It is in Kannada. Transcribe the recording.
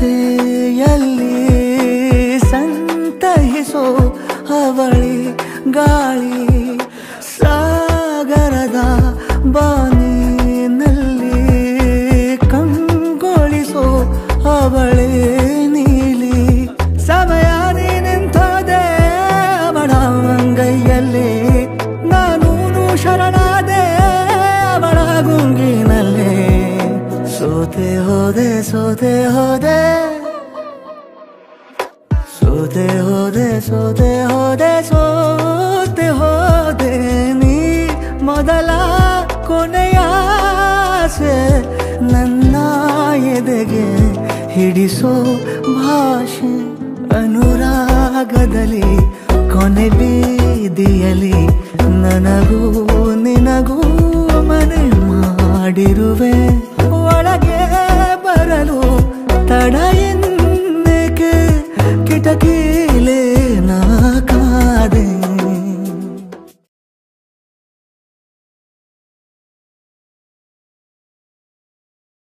ಜೊತೆಯಲ್ಲಿ ಸಂತಹಿಸೋ ಅವಳಿ ಗಾಳಿ ಸಾಗರದ ಬಾನಿನಲ್ಲಿ ಕಂಗೊಳಿಸೋ ಅವಳೆ ನೀಲಿ ಸಮಯ ನಿಂತೋದೆ ಅವಳ ಅಂಗೈಯಲ್ಲಿ ನಾನು ಶರಣಾದೆ ಅವಳ ಗುಂಗಿನಲ್ಲಿ ಸೋತೆ ಹೋದೆ ಸೋತೆ ಹೋದೆ ಸೋತೆ ಹೋದೆ ಸೋತೆ ಹೋದೆ ಸೋತೆ ಹೋದೆ ನೀ ಮೊದಲ ಕೊನೆಯ ಆಸೆ ನನ್ನ ಎದೆಗೆ ಹಿಡಿಸೋ ಭಾಷೆ ಅನುರಾಗದಲ್ಲಿ ಕೊನೆ ಬೀದಿಯಲ್ಲಿ ನನಗೂ